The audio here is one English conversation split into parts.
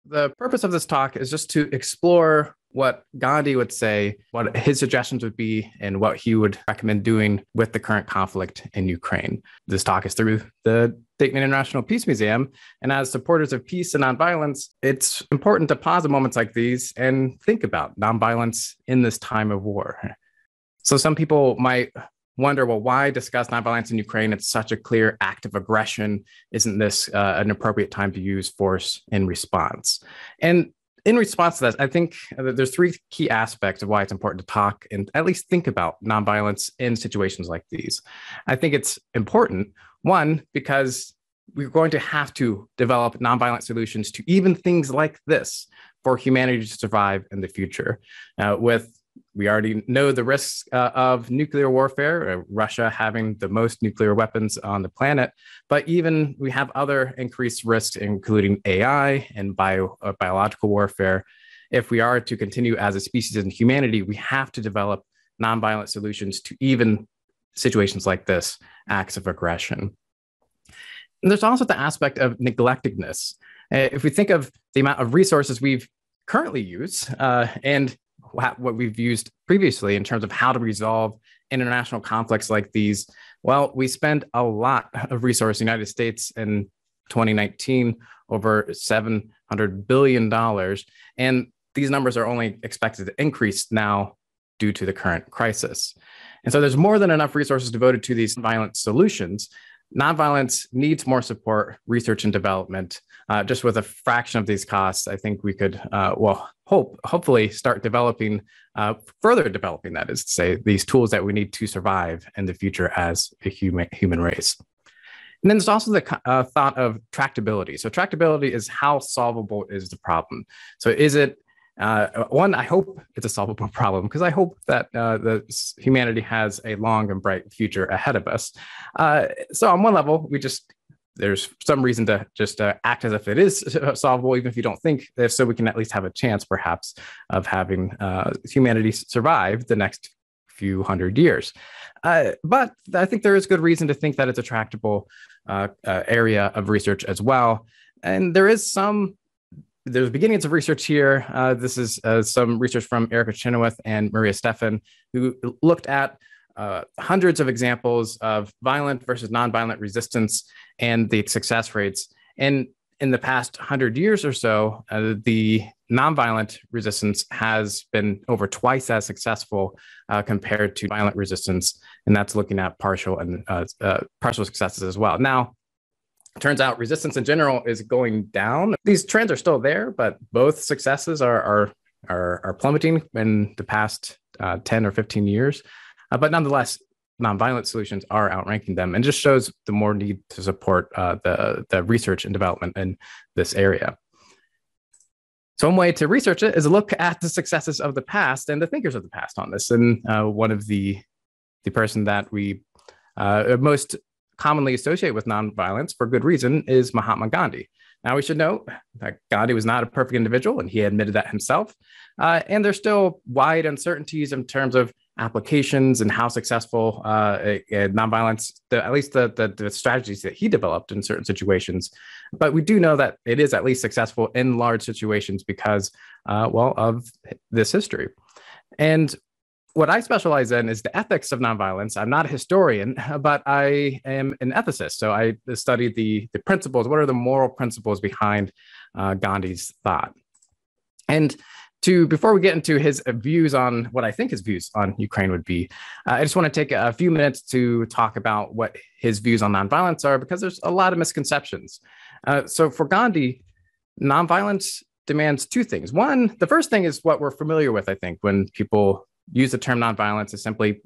The purpose of this talk is just to explore what Gandhi would say, what his suggestions would be, and what he would recommend doing with the current conflict in Ukraine. This talk is through the Dayton International Peace Museum. And as supporters of peace and nonviolence, it's important to pause at moments like these and think about nonviolence in this time of war. So some people might wonder, well, why discuss nonviolence in Ukraine? It's such a clear act of aggression. Isn't this an appropriate time to use force in response? And in response to that, I think there's three key aspects of why it's important to talk and at least think about nonviolence in situations like these. I think it's important, one, because we're going to have to develop nonviolent solutions to even things like this for humanity to survive in the future. We already know the risks of nuclear warfare, Russia having the most nuclear weapons on the planet, but even we have other increased risks, including AI and biological warfare. If we are to continue as a species in humanity, we have to develop nonviolent solutions to even situations like this, acts of aggression. And there's also the aspect of neglectedness. If we think of the amount of resources we've currently used and what we've used previously in terms of how to resolve international conflicts like these, well, we spend a lot of resources in the United States in 2019, over $700 billion. And these numbers are only expected to increase now due to the current crisis. And so there's more than enough resources devoted to these violent solutions. Nonviolence needs more support, research and development. Just with a fraction of these costs, I think we could, hopefully start developing, further developing, that is to say, these tools that we need to survive in the future as a human race. And then there's also the thought of tractability. So tractability is how solvable is the problem. So is it, one, I hope it's a solvable problem because I hope that humanity has a long and bright future ahead of us. So on one level, there's some reason to just act as if it is solvable, even if you don't think, if so we can at least have a chance perhaps of having humanity survive the next few hundred years. But I think there is good reason to think that it's a tractable area of research as well. And there's beginnings of research here. This is some research from Erica Chenoweth and Maria Stefan, who looked at hundreds of examples of violent versus nonviolent resistance and the success rates. And in the past 100 years or so, the nonviolent resistance has been over twice as successful compared to violent resistance. And that's looking at partial successes as well. Now, it turns out resistance in general is going down. These trends are still there, but both successes are plummeting in the past 10 or 15 years. But nonetheless, nonviolent solutions are outranking them, and just shows the more need to support the research and development in this area. So one way to research it is look at the successes of the past and the thinkers of the past on this. And one of the person that we most commonly associate with nonviolence for good reason is Mahatma Gandhi. Now, we should note that Gandhi was not a perfect individual, and he admitted that himself. And there's still wide uncertainties in terms of applications and how successful nonviolence, at least the strategies that he developed in certain situations. But we do know that it is at least successful in large situations because, of this history. And what I specialize in is the ethics of nonviolence. I'm not a historian, but I am an ethicist. So I study the principles. What are the moral principles behind Gandhi's thought? And before we get into his views on what I think his views on Ukraine would be, I just want to take a few minutes to talk about what his views on nonviolence are, because there's a lot of misconceptions. So for Gandhi, nonviolence demands two things. One, the first thing is what we're familiar with, I think, when people use the term nonviolence as simply,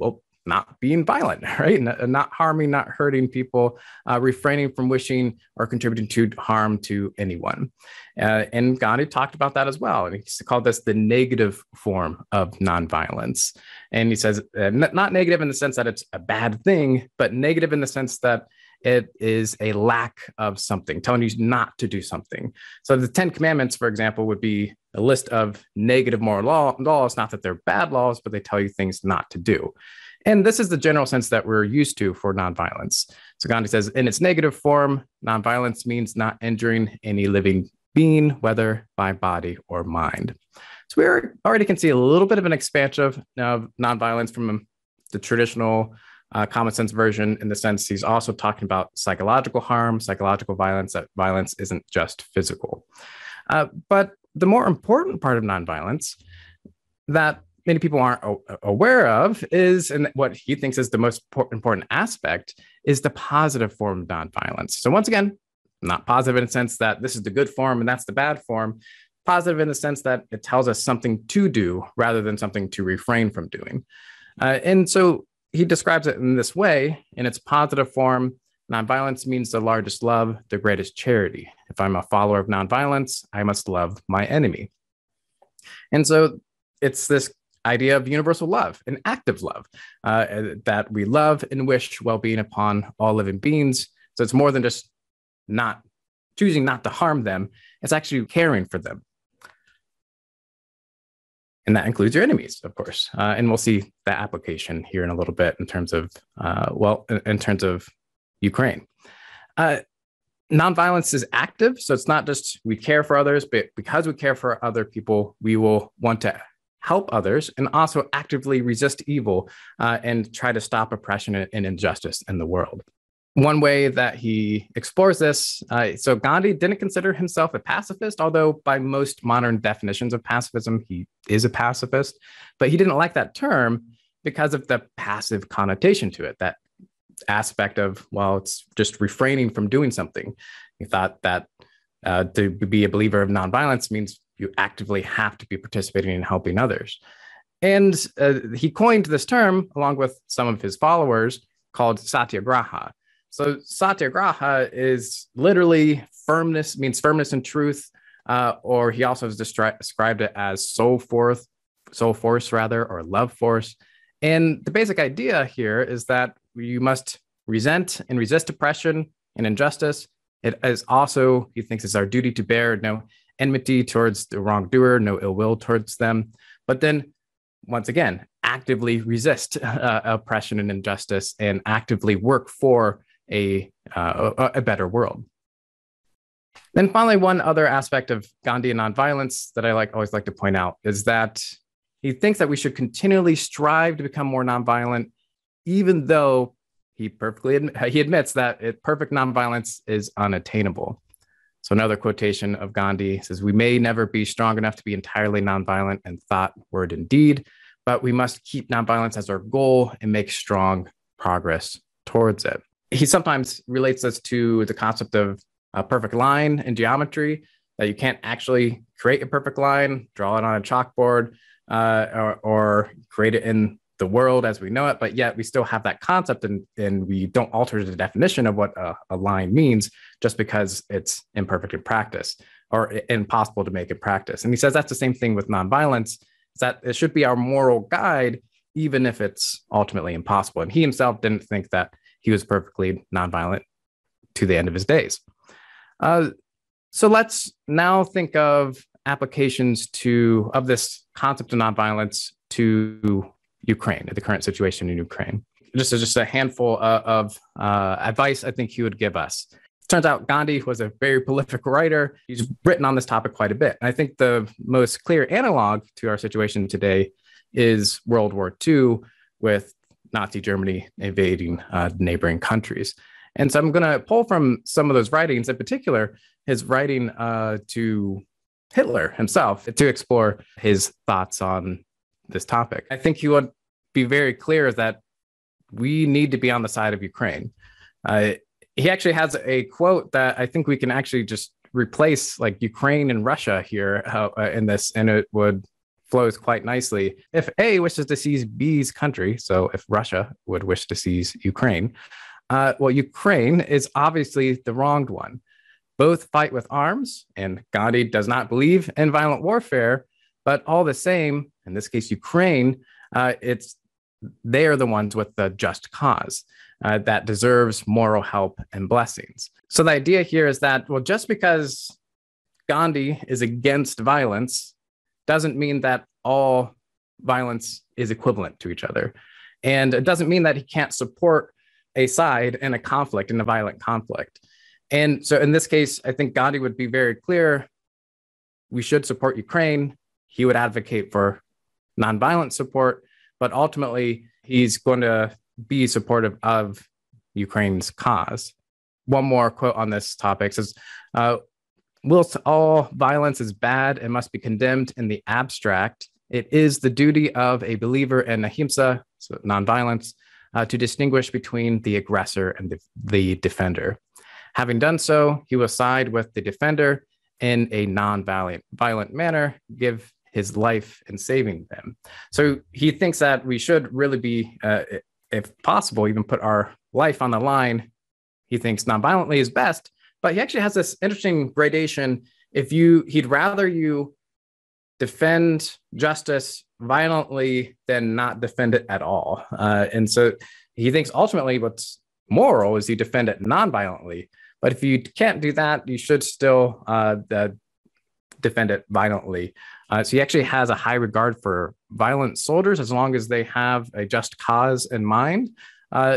not being violent, right? Not harming, not hurting people, refraining from wishing or contributing to harm to anyone. And Gandhi talked about that as well. And he called this the negative form of nonviolence. And he says, not negative in the sense that it's a bad thing, but negative in the sense that it is a lack of something, telling you not to do something. So the 10 Commandments, for example, would be a list of negative moral laws, not that they're bad laws, but they tell you things not to do. And this is the general sense that we're used to for nonviolence. So Gandhi says, in its negative form, nonviolence means not injuring any living being, whether by body or mind. So we already can see a little bit of an expansion of nonviolence from the traditional common sense version, in the sense he's also talking about psychological harm, psychological violence, that violence isn't just physical. But the more important part of nonviolence that many people aren't aware of is, and what he thinks is the most important aspect, is the positive form of nonviolence. So once again, not positive in the sense that this is the good form and that's the bad form, positive in the sense that it tells us something to do rather than something to refrain from doing. And so he describes it in this way. In its positive form, nonviolence means the largest love, the greatest charity. If I'm a follower of nonviolence, I must love my enemy. And so it's this idea of universal love, an active love, that we love and wish well-being upon all living beings. So it's more than just not choosing not to harm them, it's actually caring for them. And that includes your enemies, of course. And we'll see that application here in a little bit in terms of, in terms of Ukraine. Nonviolence is active. So it's not just we care for others, but because we care for other people, we will want to help others and also actively resist evil and try to stop oppression and injustice in the world. One way that he explores this, so Gandhi didn't consider himself a pacifist, although by most modern definitions of pacifism, he is a pacifist, but he didn't like that term because of the passive connotation to it, that aspect of, well, it's just refraining from doing something. He thought that to be a believer of nonviolence means you actively have to be participating in helping others. And he coined this term, along with some of his followers, called satyagraha. So satyagraha is literally firmness, means firmness in truth, or he also has described it as soul force, or love force. And the basic idea here is that you must resent and resist oppression and injustice. It is also, he thinks, it's our duty to bear no enmity towards the wrongdoer, no ill will towards them. But then, once again, actively resist oppression and injustice and actively work for a better world. Then finally, one other aspect of Gandhian nonviolence that I always like to point out is that he thinks that we should continually strive to become more nonviolent, even though he admits that perfect nonviolence is unattainable. So another quotation of Gandhi says, "We may never be strong enough to be entirely nonviolent in thought, word, and deed, but we must keep nonviolence as our goal and make strong progress towards it." He sometimes relates this to the concept of a perfect line in geometry, that you can't actually create a perfect line, draw it on a chalkboard, or create it in the world as we know it, but yet we still have that concept, and we don't alter the definition of what a line means just because it's imperfect in practice or impossible to make in practice. And he says that's the same thing with nonviolence, is that it should be our moral guide, even if it's ultimately impossible. And he himself didn't think that he was perfectly nonviolent to the end of his days. So let's now think of applications of this concept of nonviolence to Ukraine, the current situation in Ukraine. Just a handful of advice I think he would give us. It turns out Gandhi was a very prolific writer. He's written on this topic quite a bit. And I think the most clear analog to our situation today is World War II, with Nazi Germany invading neighboring countries. And so I'm going to pull from some of those writings, in particular, his writing to Hitler himself, to explore his thoughts on this topic. I think he would be very clear that we need to be on the side of Ukraine. He actually has a quote that I think we can actually just replace Ukraine and Russia here in this, and it flows quite nicely. If A wishes to seize B's country, so if Russia would wish to seize Ukraine, well, Ukraine is obviously the wronged one. Both fight with arms, and Gandhi does not believe in violent warfare, but all the same, in this case, Ukraine, they are the ones with the just cause that deserves moral help and blessings. So the idea here is that, well, just because Gandhi is against violence doesn't mean that all violence is equivalent to each other. And it doesn't mean that he can't support a side in a conflict, in a violent conflict. And so in this case, I think Gandhi would be very clear we should support Ukraine. He would advocate for nonviolent support, but ultimately he's going to be supportive of Ukraine's cause. One more quote on this topic says, whilst all violence is bad and must be condemned in the abstract, it is the duty of a believer in ahimsa, so nonviolence, to distinguish between the aggressor and the defender. Having done so, he will side with the defender in a non-violent manner, give his life in saving them. So he thinks that we should really be, if possible, even put our life on the line. He thinks nonviolently is best, but he actually has this interesting gradation. He'd rather you defend justice violently than not defend it at all. And so he thinks ultimately what's moral is you defend it non-violently. But if you can't do that, you should still defend it violently. So he actually has a high regard for violent soldiers as long as they have a just cause in mind,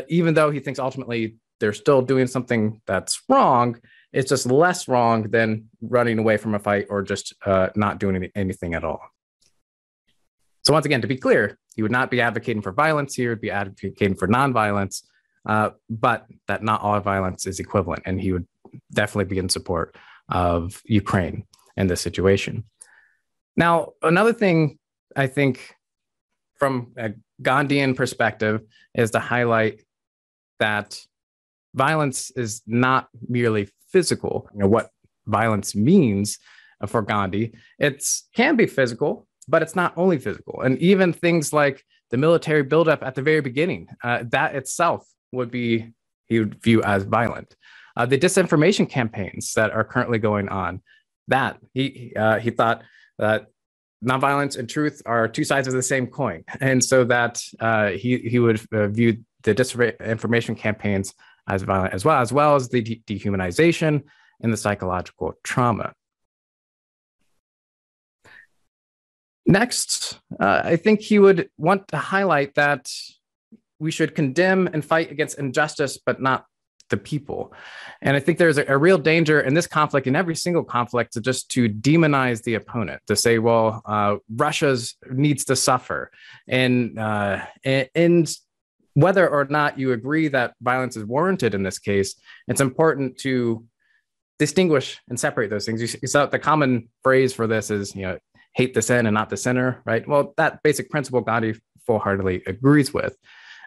even though he thinks ultimately they're still doing something that's wrong. It's just less wrong than running away from a fight or just not doing anything at all. So once again, to be clear, he would not be advocating for violence here, would be advocating for nonviolence, but that not all violence is equivalent. And he would definitely be in support of Ukraine in this situation. Now, another thing I think from a Gandhian perspective is to highlight that violence is not merely physical. What violence means for Gandhi, it can be physical, but it's not only physical. And even things like the military buildup at the very beginning, that itself he would view as violent. The disinformation campaigns that are currently going on, that he thought that nonviolence and truth are two sides of the same coin. And so that he would view the disinformation campaigns as violent as well as the dehumanization and the psychological trauma. Next, I think he would want to highlight that we should condemn and fight against injustice, but not the people. And I think there's a real danger in this conflict, in every single conflict, to demonize the opponent, to say, well, Russia needs to suffer. And whether or not you agree that violence is warranted in this case, it's important to distinguish and separate those things. You saw the common phrase for this is, hate the sin and not the sinner, right? Well, that basic principle Gandhi full-heartedly agrees with.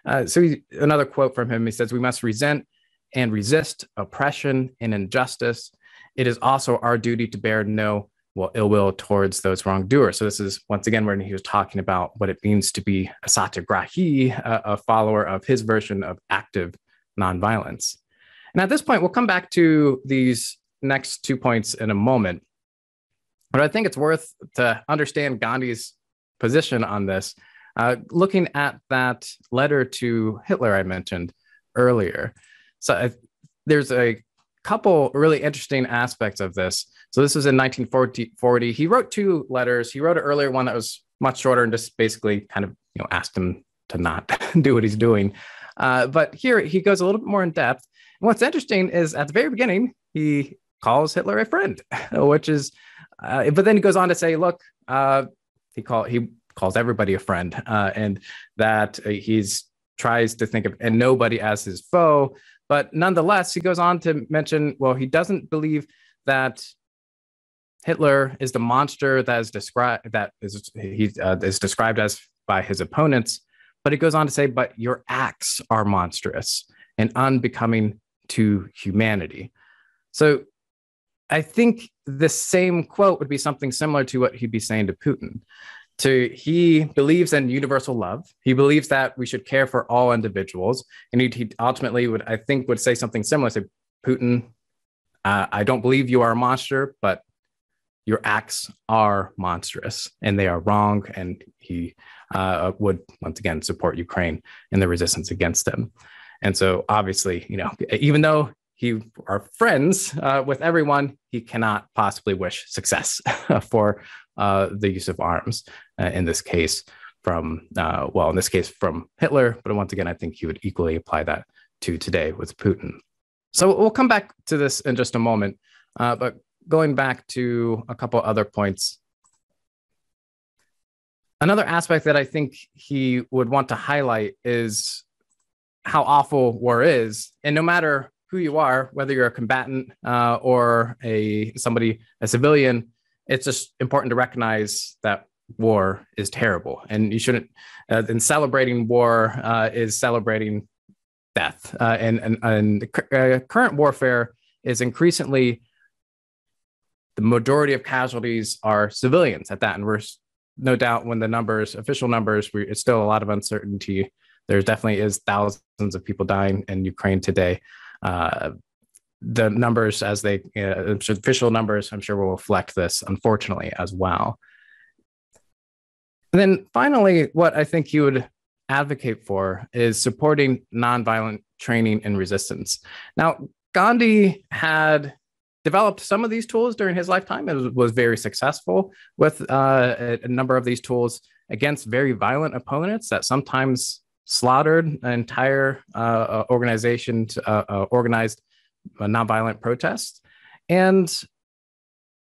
Another quote from him, he says, "We must resent and resist oppression and injustice. It is also our duty to bear no ill will towards those wrongdoers." So this is, once again, when he was talking about what it means to be a satyagrahi, a follower of his version of active nonviolence. And at this point, we'll come back to these next 2 points in a moment. But I think it's worth to understand Gandhi's position on this, looking at that letter to Hitler I mentioned earlier. So there's a couple really interesting aspects of this. So this was in 1940. He wrote two letters. He wrote an earlier one that was much shorter and just basically kind of asked him to not do what he's doing. But here he goes a little bit more in depth. And what's interesting is at the very beginning, he calls Hitler a friend, which is, but then he goes on to say, look, he calls everybody a friend, and that he's tries to think of and nobody as his foe. But nonetheless, he goes on to mention, well, he doesn't believe that Hitler is the monster that is described as by his opponents. But he goes on to say, but your acts are monstrous and unbecoming to humanity. So I think the same quote would be something similar to what he'd be saying to Putin. He believes in universal love. He believes that we should care for all individuals. And he ultimately would say something similar to Putin. I don't believe you are a monster, but your acts are monstrous and they are wrong. And he would, once again, support Ukraine in the resistance against them. And so obviously, even though he are friends with everyone, he cannot possibly wish success for the use of arms, in this case from Hitler. But once again, I think he would equally apply that to today with Putin. So we'll come back to this in just a moment. But going back to a couple other points, another aspect that I think he would want to highlight is how awful war is. And no matter who you are, whether you're a combatant or a civilian, it's just important to recognize that war is terrible. And you shouldn't, in celebrating war is celebrating death. And current warfare is increasingly, the majority of casualties are civilians at that. And we're no doubt when the numbers, official numbers, it's still a lot of uncertainty. There definitely is thousands of people dying in Ukraine today. The numbers, as they official numbers, I'm sure will reflect this, unfortunately, as well. And then finally, what I think he would advocate for is supporting nonviolent training and resistance. Now, Gandhi had developed some of these tools during his lifetime and was very successful with a number of these tools against very violent opponents that sometimes slaughtered an entire organization to organized nonviolent protests. And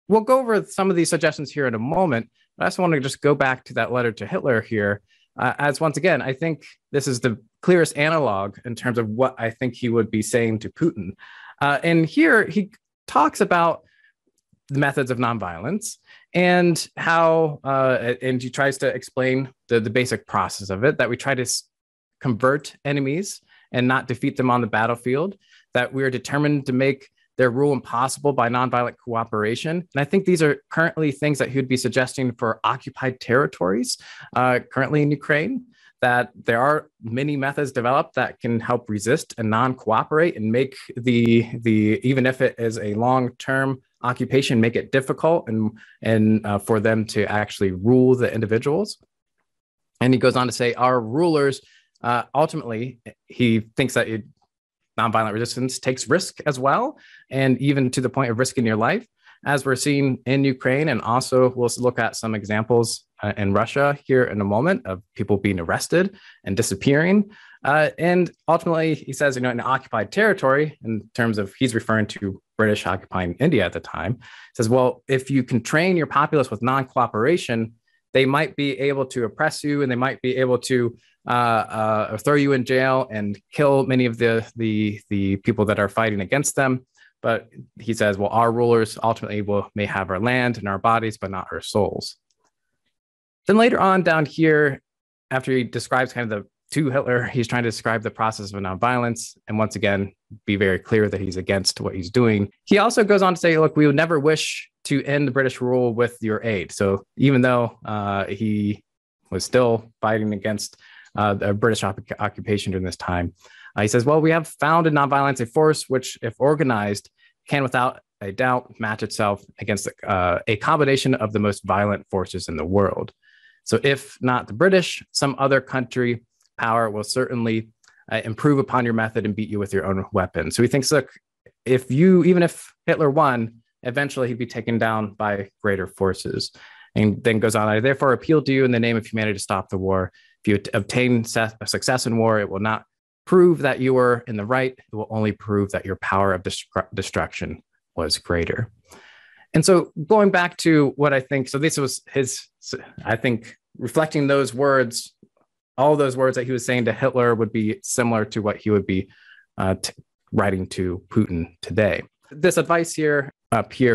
we'll go over some of these suggestions here in a moment. But I just want to just go back to that letter to Hitler here. As once again, I think this is the clearest analog in terms of what I think he would be saying to Putin. And here he talks about the methods of nonviolence and how, and he tries to explain the basic process of it, that we try to convert enemies and not defeat them on the battlefield, that we are determined to make their rule impossible by nonviolent cooperation. And I think these are currently things that he would be suggesting for occupied territories currently in Ukraine, that there are many methods developed that can help resist and non-cooperate and make the even if it is a long-term occupation, make it difficult and for them to actually rule the individuals. And he goes on to say, our rulers, ultimately, he thinks that nonviolent resistance takes risk as well, and even to the point of risking your life, as we're seeing in Ukraine. And also we'll look at some examples in Russia here in a moment of people being arrested and disappearing. And ultimately, he says, in occupied territory, in terms of, he's referring to British occupying India at the time, says, well, if you can train your populace with non-cooperation, they might be able to oppress you, and they might be able to throw you in jail and kill many of the people that are fighting against them. But he says, well, our rulers ultimately may have our land and our bodies, but not our souls. Then later on down here, after he describes to Hitler, he's trying to describe the process of nonviolence, and once again, be very clear that he's against what he's doing. He also goes on to say, look, we would never wish to end British rule with your aid. So even though he was still fighting against the British occupation during this time, he says, well, we have found in nonviolence a force which, if organized, can without a doubt match itself against a combination of the most violent forces in the world. So if not the British, some other country power will certainly improve upon your method and beat you with your own weapons. So he thinks, look, even if Hitler won, eventually he'd be taken down by greater forces. And then goes on, I therefore appeal to you in the name of humanity to stop the war. If you obtain success in war, it will not prove that you were in the right. It will only prove that your power of destruction was greater. And so going back to what I think, so this was I think reflecting those words, all those words that he was saying to Hitler would be similar to what he would be writing to Putin today. This advice here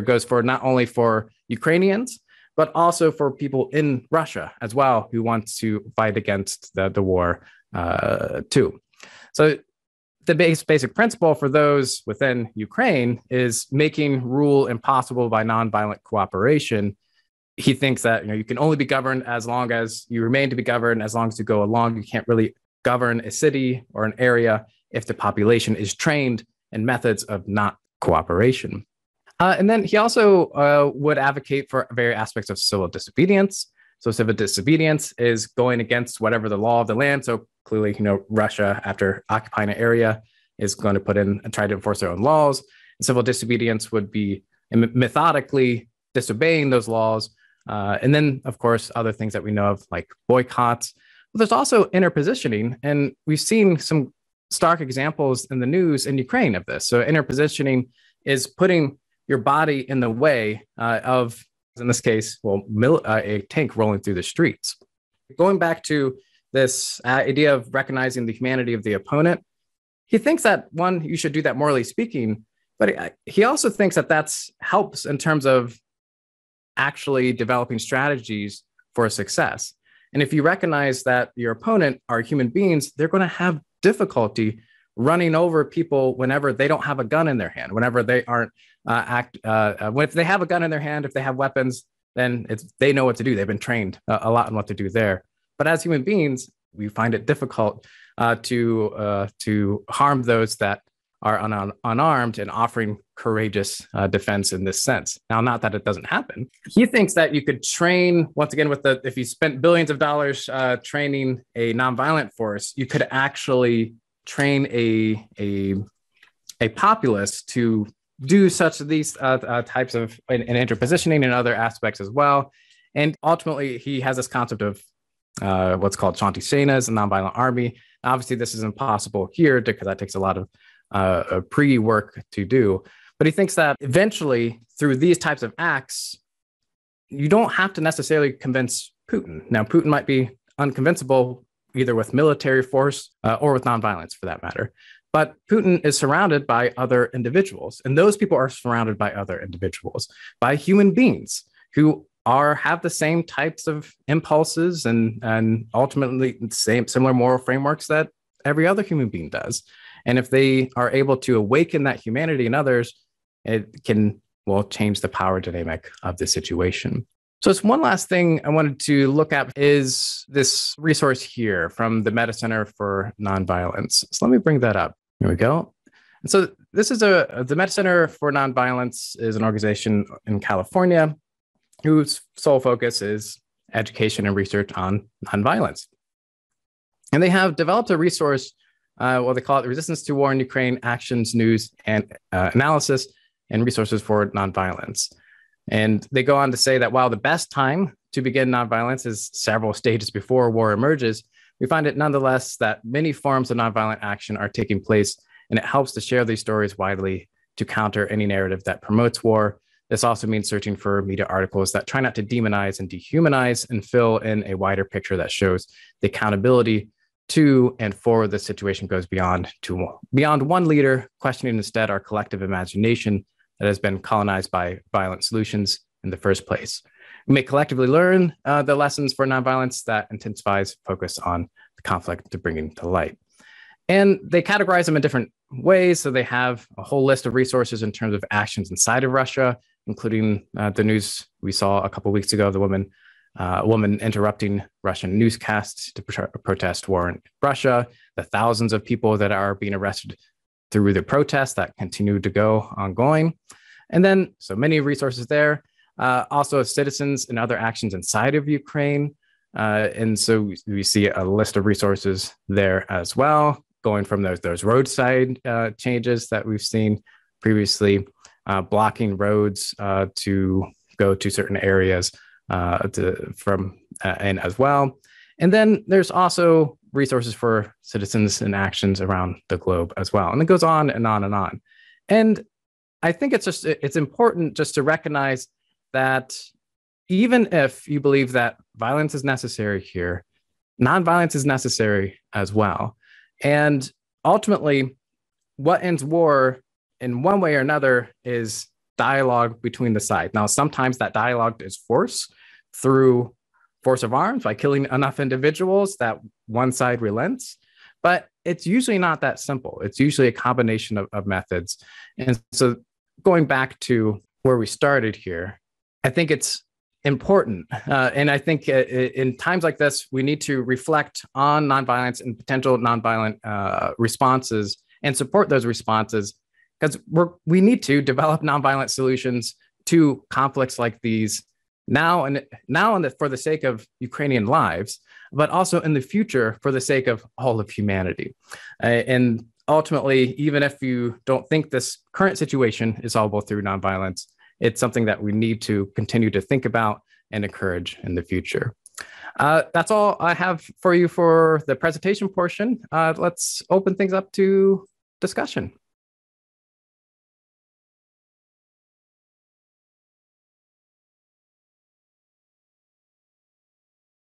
goes for not only for Ukrainians, but also for people in Russia as well who want to fight against the war too. So the basic principle for those within Ukraine is making rule impossible by nonviolent cooperation. He thinks that you can only be governed as long as you remain to be governed, as long as you go along. You can't really govern a city or an area if the population is trained in methods of not cooperation. And then he also would advocate for various aspects of civil disobedience. So civil disobedience is going against whatever the law of the land. So clearly, Russia, after occupying an area, is going to put in and try to enforce their own laws. And civil disobedience would be methodically disobeying those laws. And then, of course, other things that we know of, like boycotts. But there's also interpositioning. And we've seen some stark examples in the news in Ukraine of this. So interpositioning is putting your body in the way of, in this case, a tank rolling through the streets. Going back to this idea of recognizing the humanity of the opponent, he thinks that, one, you should do that morally speaking, but he also thinks that that's helps in terms of actually developing strategies for success. And if you recognize that your opponent are human beings, they're going to have difficulty running over people whenever they don't have a gun in their hand, whenever they aren't if they have a gun in their hand, if they have weapons, then they know what to do. They've been trained a lot on what to do there. But as human beings, we find it difficult to harm those that are unarmed and offering courageous defense in this sense. Now, not that it doesn't happen. He thinks that you could train, once again, if you spent billions of dollars training a nonviolent force, you could actually train a populace to do such these types of in interpositioning and other aspects as well. And ultimately, he has this concept of what's called Shanti Senas, a nonviolent army. Obviously, this is impossible here because that takes a lot of pre-work to do. But he thinks that eventually, through these types of acts, you don't have to necessarily convince Putin. Now, Putin might be unconvincible either with military force or with nonviolence, for that matter. But Putin is surrounded by other individuals, and those people are surrounded by other individuals, by human beings who have the same types of impulses and ultimately similar moral frameworks that every other human being does. And if they are able to awaken that humanity in others, it can, change the power dynamic of the situation. So it's one last thing I wanted to look at is this resource here from the Meta Center for Nonviolence. So let me bring that up. Here we go. And so this is the Meta Center for Nonviolence is an organization in California whose sole focus is education and research on nonviolence. And they have developed a resource, they call it Resistance to War in Ukraine, Actions, News, and Analysis, and Resources for Nonviolence. And they go on to say that while the best time to begin nonviolence is several stages before war emerges, we find it nonetheless that many forms of nonviolent action are taking place, and it helps to share these stories widely to counter any narrative that promotes war. This also means searching for media articles that try not to demonize and dehumanize and fill in a wider picture that shows the accountability to and for the situation goes beyond one leader, questioning instead our collective imagination that has been colonized by violent solutions in the first place. We may collectively learn the lessons for nonviolence that intensifies focus on the conflict to bring it to light. And they categorize them in different ways. So they have a whole list of resources in terms of actions inside of Russia, including the news we saw a couple of weeks ago, a woman interrupting Russian newscasts to protest war in Russia, the thousands of people that are being arrested through the protests that continue to go ongoing. And then so many resources there, also citizens and other actions inside of Ukraine. And so we see a list of resources there as well, going from those roadside changes that we've seen previously, blocking roads to go to certain areas and as well. And then there's also resources for citizens and actions around the globe as well. And it goes on and on and on. And I think it's important just to recognize that even if you believe that violence is necessary here, nonviolence is necessary as well. And ultimately, what ends war in one way or another is dialogue between the sides. Now, sometimes that dialogue is force through force of arms by killing enough individuals that one side relents, but it's usually not that simple. It's usually a combination of methods. And so going back to where we started here, I think it's important. And I think in times like this, we need to reflect on nonviolence and potential nonviolent responses and support those responses, because we need to develop nonviolent solutions to conflicts like these now and for the sake of Ukrainian lives, but also in the future for the sake of all of humanity. And ultimately, even if you don't think this current situation is solvable through nonviolence, it's something that we need to continue to think about and encourage in the future. That's all I have for you for the presentation portion. Let's open things up to discussion.